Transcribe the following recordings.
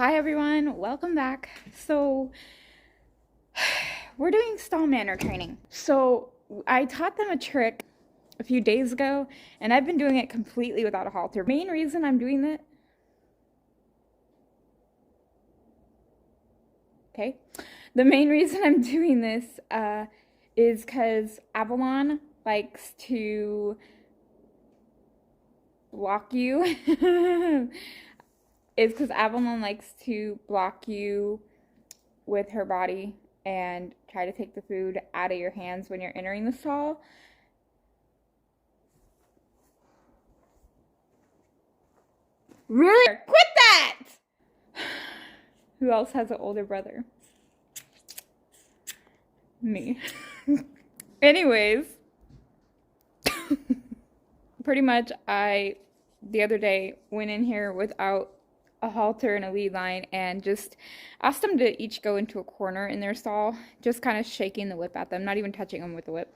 Hi everyone, welcome back. So we're doing stall manner training. So I taught them a trick a few days ago and I've been doing it completely without a halter. Main reason I'm doing it, the main reason I'm doing this is because Avalon likes to block you. Is because Avalon likes to block you with her body and try to take the food out of your hands when you're entering the stall. Really? Quit that! Who else has an older brother? Me. Anyways, pretty much the other day went in here without a halter and a lead line and just asked them to each go into a corner in their stall, just kind of shaking the whip at them, not even touching them with the whip.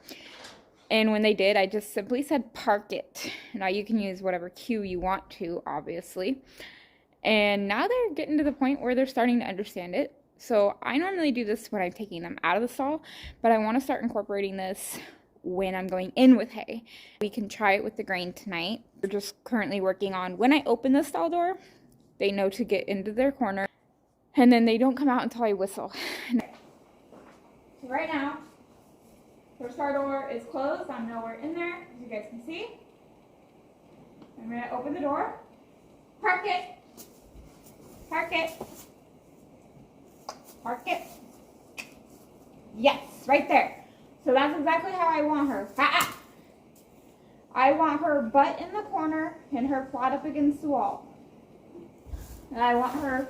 And when they did, I just simply said, park it. Now you can use whatever cue you want to, obviously. And now they're getting to the point where they're starting to understand it. So I normally do this when I'm taking them out of the stall, but I want to start incorporating this when I'm going in with hay. We can try it with the grain tonight. We're just currently working on when I open the stall door, they know to get into their corner, and then they don't come out until I whistle. So right now, their stall door is closed. I'm nowhere in there, as you guys can see. I'm going to open the door. Park it. Park it. Park it. Yes, right there. So that's exactly how I want her. I want her butt in the corner and her flat up against the wall. And I want her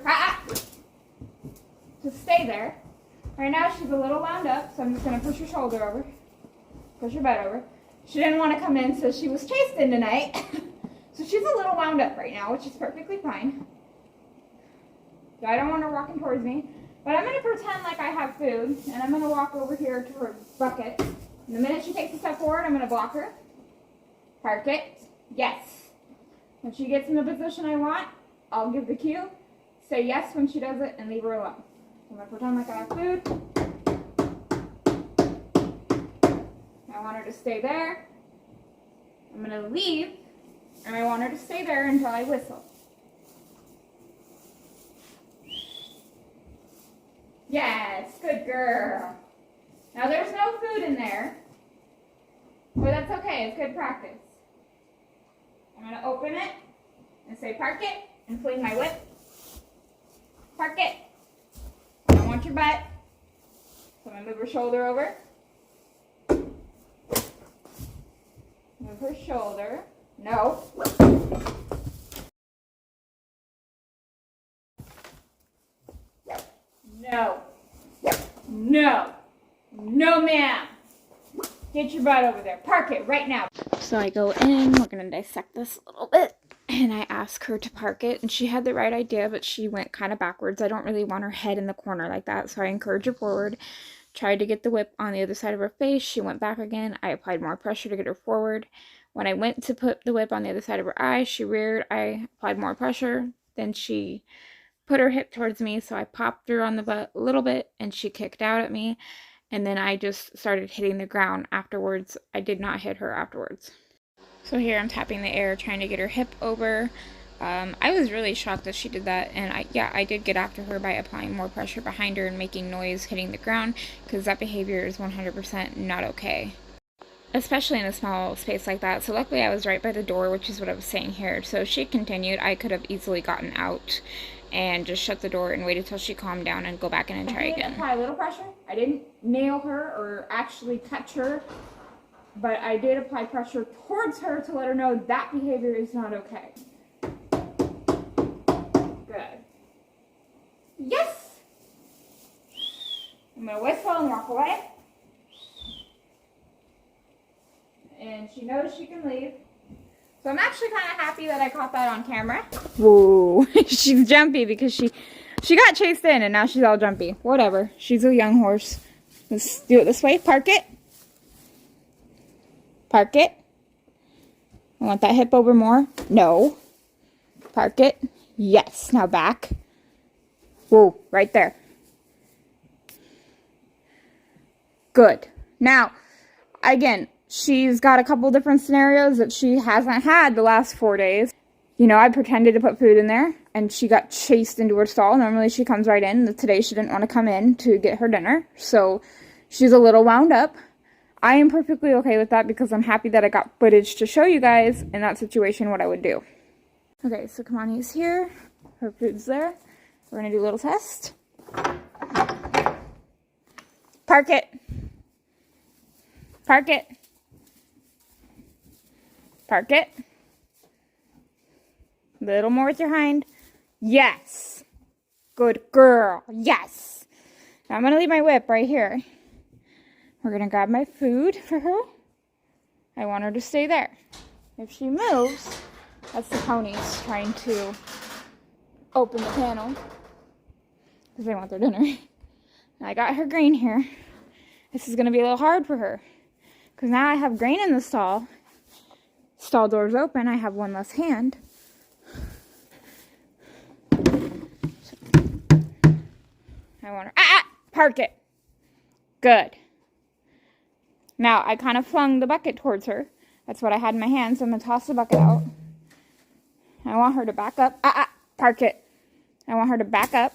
to stay there. Right now she's a little wound up, so I'm just going to push her shoulder over. Push her butt over. She didn't want to come in, so she was chased in tonight. So she's a little wound up right now, which is perfectly fine. So I don't want her walking towards me. But I'm going to pretend like I have food, and I'm going to walk over here to her bucket. And the minute she takes a step forward, I'm going to block her. Park it. Yes. When she gets in the position I want, I'll give the cue. Say yes when she does it, and leave her alone. I'm going to pretend like I have food. I want her to stay there. I'm going to leave, and I want her to stay there until I whistle. Yes, good girl. Now there's no food in there, but that's okay, it's good practice. I'm going to open it and say park it and fling my whip. Park it. I don't want your butt. So I'm going to move her shoulder over. Move her shoulder. No. No. No. No, ma'am. Get your butt over there. Park it right now. So I go in. We're going to dissect this a little bit. And I ask her to park it. And she had the right idea, but she went kind of backwards. I don't really want her head in the corner like that. So I encourage her forward. Tried to get the whip on the other side of her face. She went back again. I applied more pressure to get her forward. When I went to put the whip on the other side of her eye, she reared. I applied more pressure. Then she put her hip towards me, so I popped her on the butt a little bit, and she kicked out at me, and then I just started hitting the ground afterwards. I did not hit her afterwards. So here I'm tapping the air, trying to get her hip over. I was really shocked that she did that, and I did get after her by applying more pressure behind her and making noise hitting the ground, because that behavior is 100% not okay, especially in a small space like that. So luckily I was right by the door, which is what I was saying here. So she continued. I could have easily gotten out and just shut the door and waited till she calmed down and go back in and try again. I did apply a little pressure. I didn't nail her or actually touch her, but I did apply pressure towards her to let her know that behavior is not okay. Good. Yes! I'm going to whistle and walk away. And she knows she can leave. So I'm actually kind of happy that I caught that on camera. Whoa, she's jumpy because she got chased in and now she's all jumpy. Whatever, she's a young horse. Let's do it this way. Park it. Park it. I want that hip over more. No. Park it. Yes. Now back. Whoa, right there. Good. Now, again, she's got a couple different scenarios that she hasn't had the last 4 days. You know, I pretended to put food in there, and she got chased into her stall. Normally, she comes right in. Today, she didn't want to come in to get her dinner, so she's a little wound up. I am perfectly okay with that because I'm happy that I got footage to show you guys in that situation what I would do. Okay, so Kamani's here. Her food's there. We're going to do a little test. Park it. Park it. Park it. Little more with your hind. Yes. Good girl. Yes. Now I'm going to leave my whip right here. We're going to grab my food for her. I want her to stay there. If she moves, that's the ponies trying to open the panel because they want their dinner. I got her grain here. This is going to be a little hard for her because now I have grain in the stall. Stall door's open. I have one less hand. I want her. Park it. Good. Now, I kind of flung the bucket towards her. That's what I had in my hand, so I'm going to toss the bucket out. I want her to back up. Park it. I want her to back up.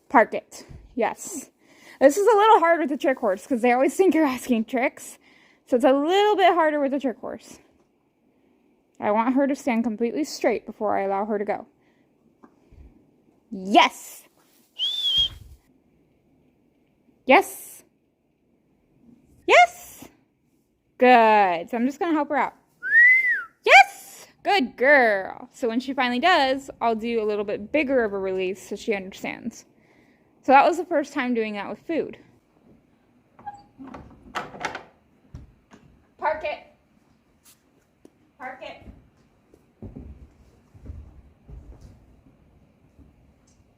Park it. Yes. This is a little hard with the trick horse because they always think you're asking tricks. So it's a little bit harder with the trick horse. I want her to stand completely straight before I allow her to go. Yes. Yes. Yes. Good. So I'm just going to help her out. Yes. Good girl. So when she finally does, I'll do a little bit bigger of a release so she understands. So that was the first time doing that with food. Park it. Park it.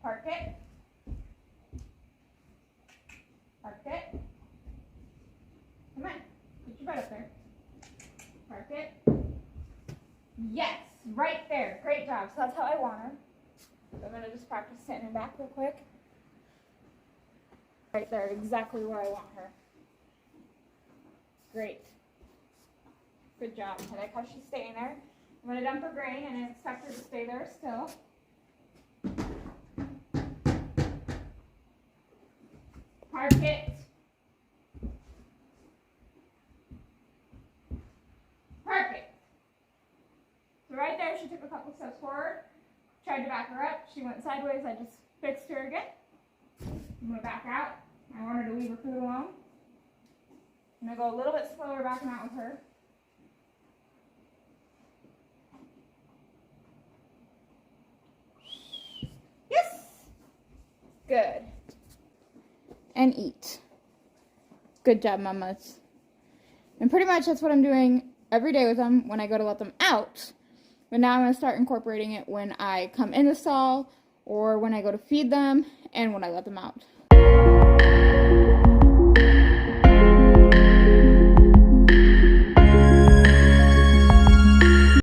Park it. Park it. Come on. Get your butt up there. Park it. Yes. Right there. Great job. So that's how I want her. So I'm going to just practice sitting her back real quick. Right there. Exactly where I want her. Great. Good job. I like how she's staying there. I'm going to dump her grain and I expect her to stay there still. Park it. Perfect. So right there, she took a couple steps forward. Tried to back her up. She went sideways. I just fixed her again. I'm going to back out. I want her to leave her food alone. I'm going to go a little bit slower backing out with her. Yes. Good. And eat. Good job, mamas. And pretty much that's what I'm doing every day with them when I go to let them out. But now I'm going to start incorporating it when I come in the stall or when I go to feed them and when I let them out.